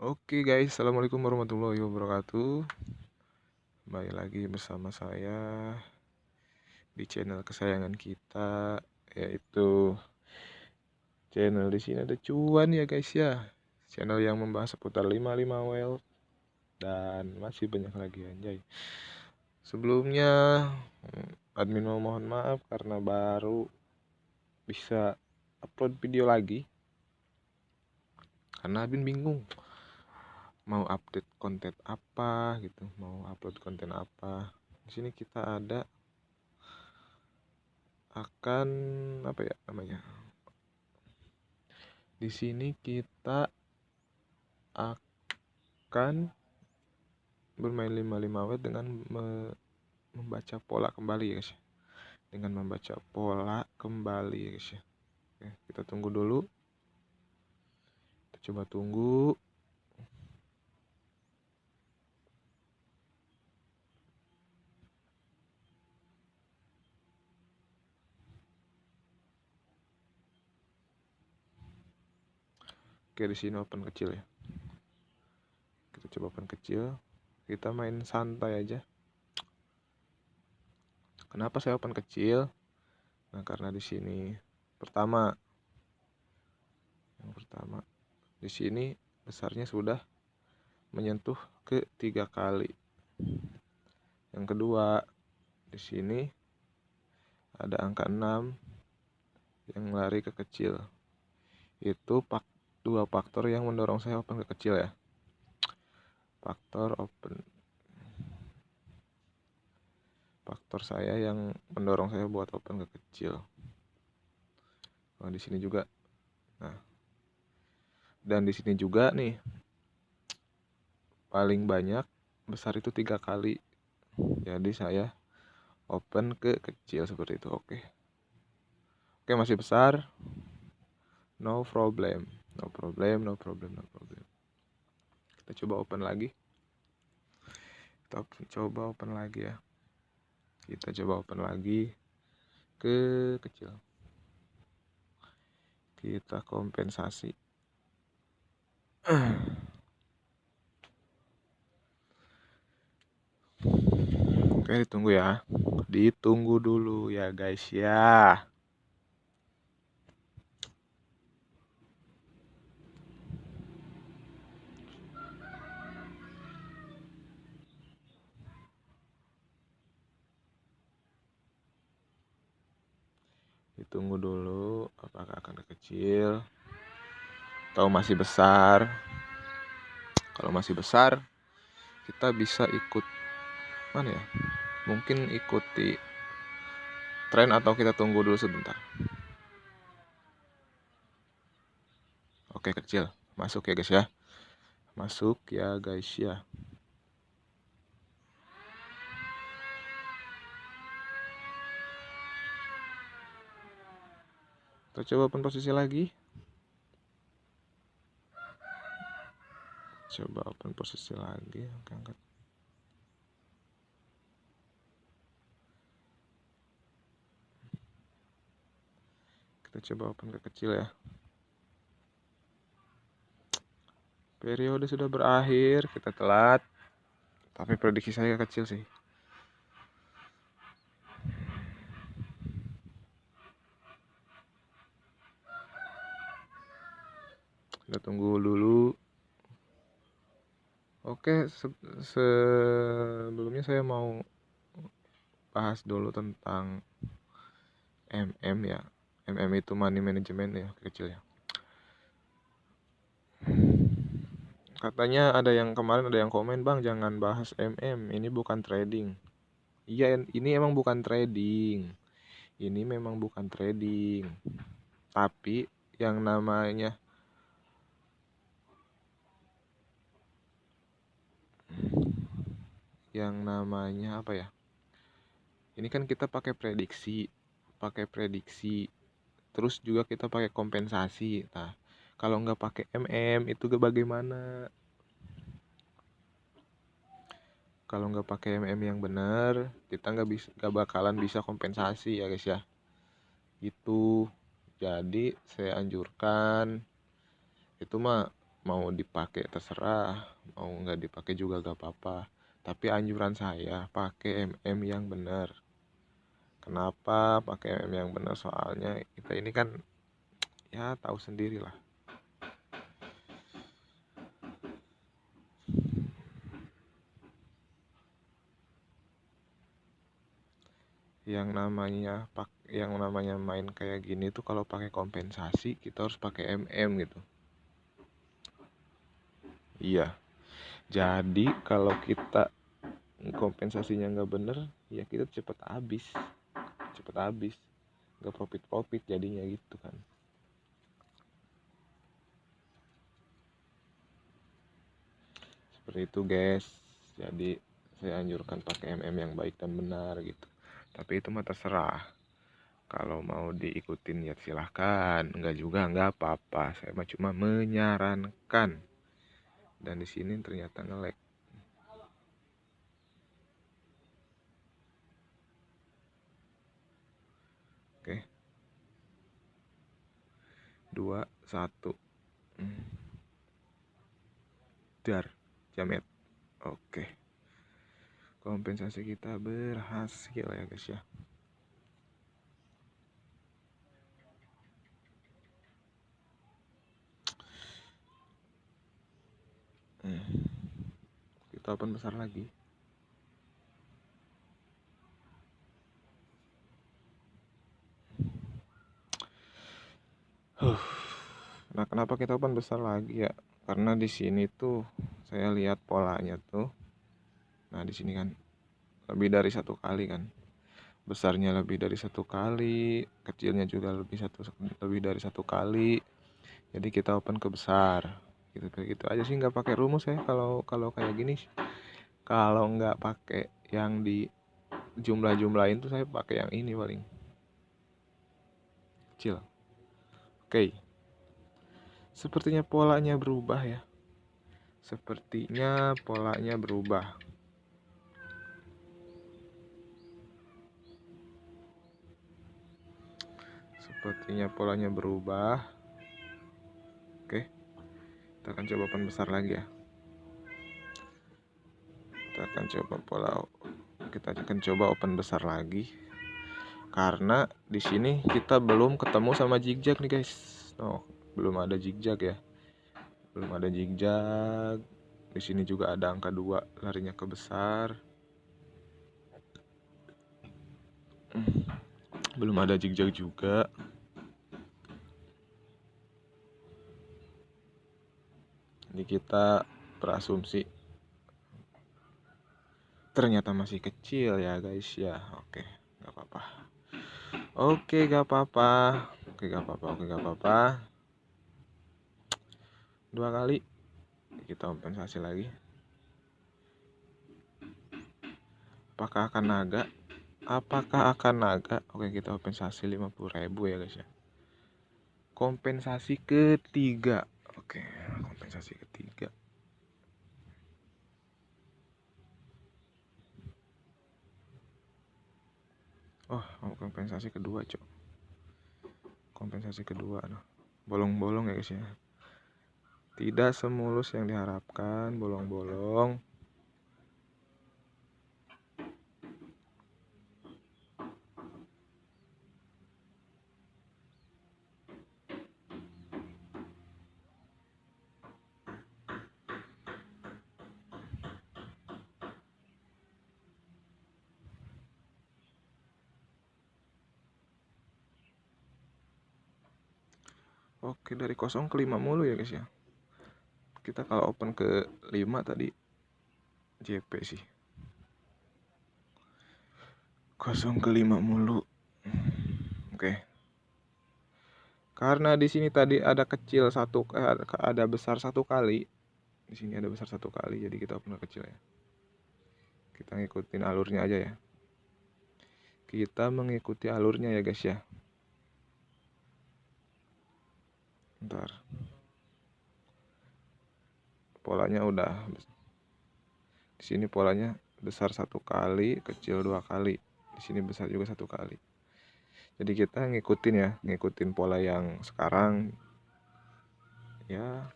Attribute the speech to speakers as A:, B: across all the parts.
A: Oke guys, assalamualaikum warahmatullahi wabarakatuh. Kembali lagi bersama saya di channel kesayangan kita, yaitu channel di sini ada cuan ya guys ya. Channel yang membahas seputar 55 well dan masih banyak lagi anjay. Sebelumnya admin mohon maaf karena baru bisa upload video lagi. Karena admin bingung mau update konten apa gitu, mau upload konten apa. Di sini kita akan apa ya namanya? Di sini kita akan bermain 55 wet dengan membaca pola kembali ya guys. Dengan membaca pola kembali ya guys ya. Oke, kita tunggu dulu. Kita coba tunggu. Oke, di sini open kecil ya. Kita coba open kecil. Kita main santai aja. Kenapa saya open kecil? Nah, karena di sini yang pertama di sini besarnya sudah menyentuh ke 3 kali. Yang kedua, di sini ada angka 6 yang lari ke kecil. Itu dua faktor yang mendorong saya open ke kecil ya. Faktor saya yang mendorong saya buat open ke kecil. Nah, di sini juga. Nah, dan di sini juga nih paling banyak besar itu 3 kali. Jadi saya open ke kecil seperti itu. Oke, masih besar. No problem. Kita coba open lagi. Ya. Kita coba open lagi ke kecil. Kita kompensasi. Oke, ditunggu ya. Ditunggu dulu ya guys ya. Ditunggu dulu apakah akan kecil atau masih besar. Kalau masih besar kita bisa ikut mana ya? Mungkin ikuti tren atau kita tunggu dulu sebentar. Oke, kecil. Masuk ya guys ya. Masuk ya guys ya. Kita coba open posisi lagi. Oke, angkat. Kita coba open ke kecil ya. Periode sudah berakhir, kita telat. Tapi prediksi saya kecil sih. Kita tunggu dulu. Oke, sebelumnya saya mau bahas dulu tentang MM ya. MM itu money management ya, kecil ya. Katanya kemarin ada yang komen, "Bang, jangan bahas MM, ini bukan trading." Iya, ini emang bukan trading. Ini memang bukan trading. Tapi yang namanya apa ya? Ini kan kita pakai prediksi. Terus juga kita pakai kompensasi. Nah, kalau nggak pakai MM itu bagaimana? Kalau nggak pakai MM yang benar, kita nggak bakalan bisa kompensasi ya guys ya. Itu jadi saya anjurkan itu mah mau dipakai terserah, mau nggak dipakai juga gak apa-apa, tapi anjuran saya pakai yang benar. Kenapa pakai yang benar? Soalnya kita ini kan ya tahu sendiri lah, yang namanya main kayak gini tuh kalau pakai kompensasi kita harus pakai gitu. Iya, jadi kalau kita kompensasinya nggak bener, ya kita cepet habis, nggak profit jadinya gitu kan. Seperti itu guys, jadi saya anjurkan pakai yang baik dan benar gitu, tapi itu mah terserah. Kalau mau diikutin ya silahkan, enggak juga enggak apa-apa, saya mah cuma menyarankan. Dan di sini ternyata nge-lag. Oke, 2 1 dar jamet. Oke, kompensasi kita berhasil ya guys ya. Kita open besar lagi. Nah, kenapa kita open besar lagi ya? Karena di sini tuh saya lihat polanya tuh. Nah, di sini kan lebih dari satu kali kan. Besarnya lebih dari satu kali, kecilnya juga lebih dari satu kali. Jadi kita open ke besar. Gitu aja sih, nggak pakai rumus ya kalau kalau kayak gini. Kalau nggak pakai yang di jumlah-jumlahin tuh saya pakai yang ini paling kecil. Oke. Sepertinya polanya berubah ya. Sepertinya polanya berubah. Sepertinya polanya berubah. Oke. Kita akan coba open besar lagi ya. Kita akan coba open besar lagi. Karena di sini kita belum ketemu sama zigzag nih guys. Oh, belum ada zigzag ya. Belum ada zigzag. Di sini juga ada angka 2 larinya ke besar. Belum ada zigzag juga. Jadi kita berasumsi ternyata masih kecil ya guys ya. Oke, nggak apa-apa. Oke, nggak apa-apa. Oke, nggak apa-apa. Oke, nggak apa-apa. 2 kali kita kompensasi lagi. Apakah akan naga? Oke, kita kompensasi 50.000 ya guys ya. Kompensasi ketiga. Oke, kompensasi ketiga. Oh, kompensasi kedua, cok. Kompensasi kedua, noh. Bolong-bolong ya guys ya. Tidak semulus yang diharapkan, bolong-bolong. Oke, dari 0 ke 5 mulu ya guys ya. Kita kalau open ke 5 tadi JP sih. 0 ke 5 mulu. Oke. Karena di sini tadi ada kecil satu, ada besar satu kali. Di sini ada besar satu kali, jadi kita open ke kecil ya. Kita ngikutin alurnya aja ya. Kita mengikuti alurnya ya guys ya. Ntar. Polanya udah. Di sini polanya besar satu kali, kecil 2 kali. Di sini besar juga 1 kali. Jadi kita ngikutin pola yang sekarang ya.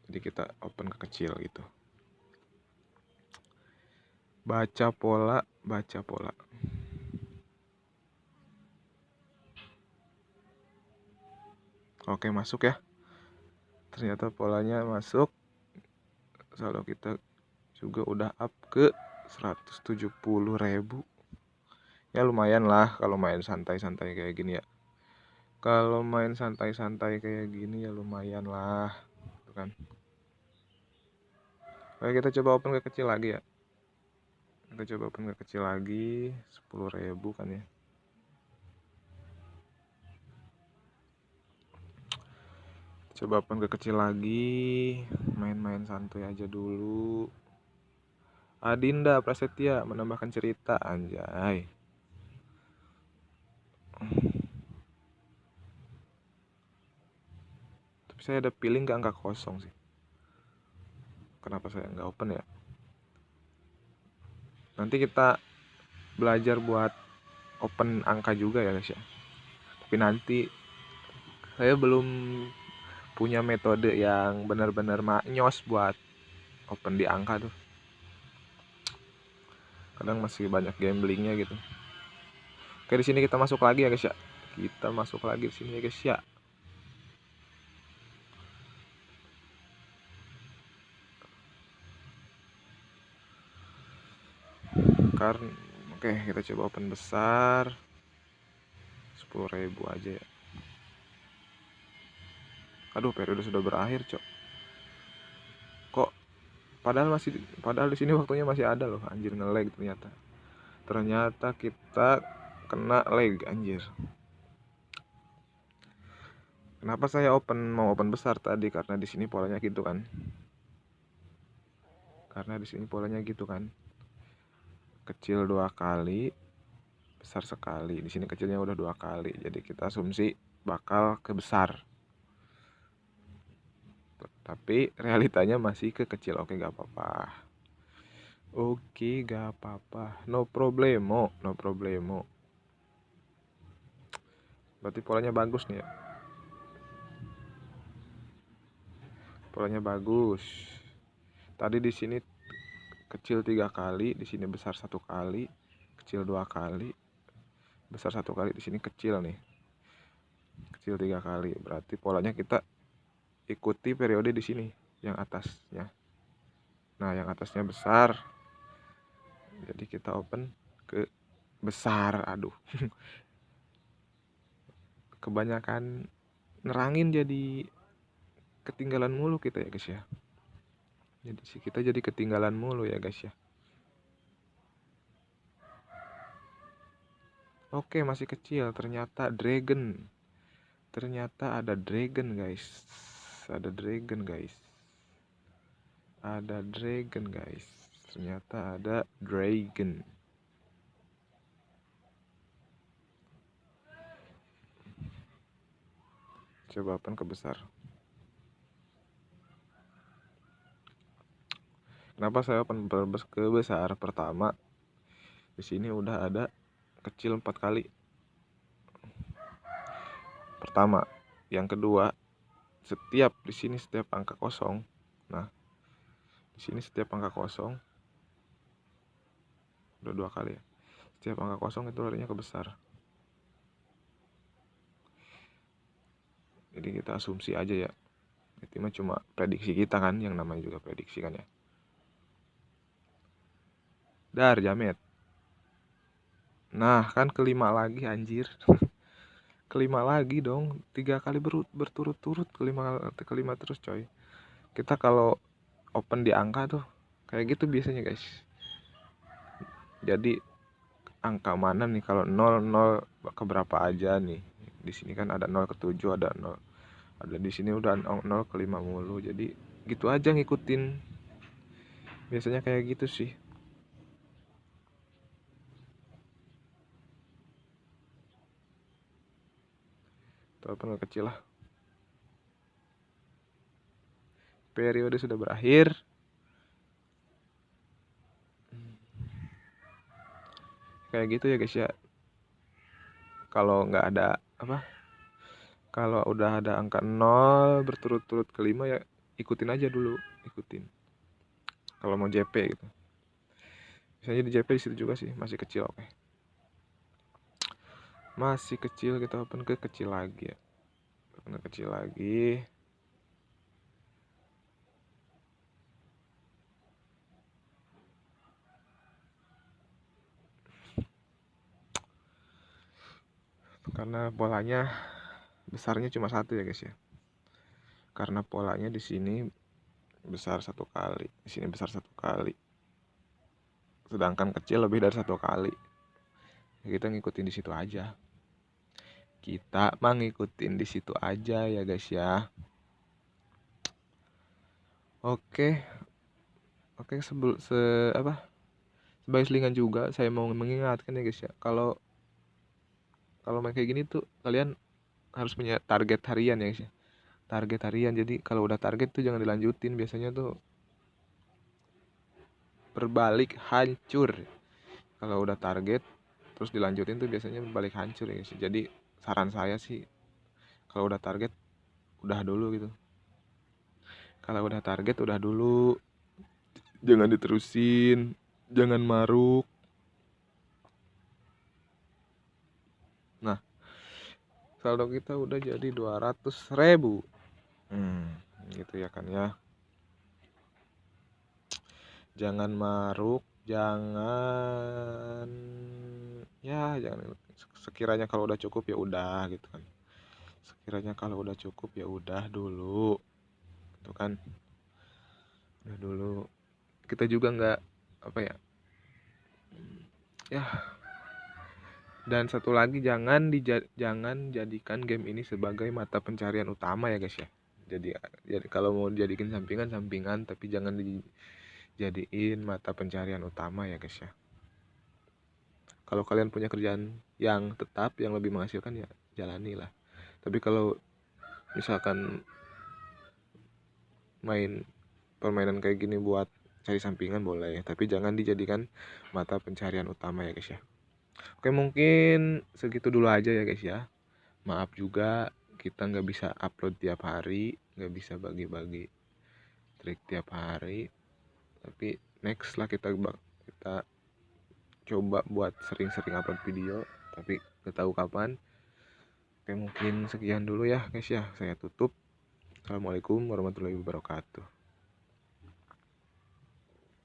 A: Jadi kita open ke kecil gitu. Baca pola. Oke, masuk ya. Ternyata polanya masuk. Saldo kita juga udah up ke 170.000. Ya lumayan lah kalau main santai-santai kayak gini ya. Kalau main santai-santai kayak gini ya lumayan lah, gitu kan. Oke, kita coba open ke kecil lagi ya. Kita coba open ke kecil lagi, 10.000 kan ya. Coba open ke kecil lagi, main-main santai aja dulu. Adinda Prasetya menambahkan cerita, anjay. Tapi saya ada feeling ke angka kosong sih. Kenapa saya nggak open ya? Nanti kita belajar buat open angka juga ya guys ya. Tapi nanti saya belum punya metode yang benar-benar maknyos buat open di angka tuh. Kadang masih banyak gamblingnya gitu. Oke, di sini kita masuk lagi ya guys ya. Kita masuk lagi di sini ya guys ya. Karena oke, kita coba open besar. 10.000 aja ya. Aduh, periode sudah berakhir, Cok. Kok padahal di sini waktunya masih ada loh, anjir, nge-lag ternyata. Ternyata kita kena lag, anjir. Kenapa saya mau open besar tadi? Karena di sini polanya gitu kan. Kecil 2 kali, besar sekali. Di sini kecilnya udah 2 kali. Jadi kita asumsi bakal ke besar. Tapi realitanya masih ke kecil. Oke, gak apa-apa. No problemo. Berarti polanya bagus nih ya. Polanya bagus. Tadi di sini kecil 3 kali, di sini besar 1 kali, kecil 2 kali, besar 1 kali, di sini kecil nih. Kecil 3 kali. Berarti polanya kita ikuti periode di sini yang atasnya. Nah, yang atasnya besar. Jadi kita open ke besar. Aduh. Kebanyakan nerangin jadi ketinggalan mulu kita ya guys ya. Jadi kita jadi ketinggalan mulu ya guys ya. Oke, masih kecil. Ternyata ada dragon guys. Ada dragon guys. Ternyata ada dragon. Coba open ke besar. Kenapa saya open ke besar? Pertama, di sini udah ada kecil 4 kali. Pertama, yang kedua, di sini setiap angka kosong. Nah, di sini setiap angka kosong udah 2 kali ya. Setiap angka kosong itu larinya ke besar. Jadi kita asumsi aja ya. Itu mah cuma prediksi kita kan, yang namanya juga prediksi kan ya. Dar jamet. Nah, kan kelima lagi anjir. Kelima lagi dong. 3 kali berturut-turut kelima terus coy. Kita kalau open di angka tuh kayak gitu biasanya guys. Jadi angka mana nih, kalau 0 ke berapa aja nih. Di sini kan ada 0 ke 7, ada 0. Ada di sini udah 0 ke 5 mulu. Jadi gitu aja ngikutin. Biasanya kayak gitu sih. Walaupun kecil lah. Periode sudah berakhir. Kayak gitu ya guys ya. Kalau nggak ada kalau udah ada angka 0 berturut-turut kelima ya ikutin aja dulu, ikutin kalau mau JP gitu. Misalnya di JP di situ juga sih masih kecil. Oke, masih kecil, kita open ke kecil lagi ya, open ke kecil lagi. Karena polanya besarnya cuma satu ya guys ya, karena polanya di sini besar satu kali, di sini besar satu kali, sedangkan kecil lebih dari satu kali. Kita ngikutin di situ aja, kita mah ngikutin di situ aja ya guys ya. Oke, oke, sebagai selingan juga saya mau mengingatkan ya guys ya, kalau main kayak gini tuh kalian harus punya target harian ya guys ya. Target harian, jadi kalau udah target tuh jangan dilanjutin, biasanya tuh berbalik hancur. Kalau udah target terus dilanjutin tuh biasanya berbalik hancur ya guys. Jadi saran saya sih, kalau udah target udah dulu gitu. Kalau udah target udah dulu, jangan diterusin, jangan maruk. Nah, saldo kita udah jadi 200.000. Gitu ya kan ya. Jangan maruk, jangan sekiranya kalau udah cukup ya udah gitu kan. Sekiranya kalau udah cukup ya udah dulu. Itu kan. Udah dulu. Kita juga nggak apa ya. Ya, dan satu lagi, jangan jadikan game ini sebagai mata pencarian utama ya guys ya. Jadi kalau mau dijadikan sampingan, tapi jangan dijadiin mata pencarian utama ya guys ya. Kalau kalian punya kerjaan yang tetap, yang lebih menghasilkan ya jalanilah. Tapi kalau misalkan main permainan kayak gini buat cari sampingan boleh, tapi jangan dijadikan mata pencarian utama ya guys ya. Oke, mungkin segitu dulu aja ya guys ya. Maaf juga kita nggak bisa upload tiap hari, nggak bisa bagi-bagi trik tiap hari. Tapi next lah kita coba buat sering-sering upload video, tapi nggak tahu kapan. Oke, mungkin sekian dulu ya guys ya. Saya tutup. Assalamualaikum warahmatullahi wabarakatuh.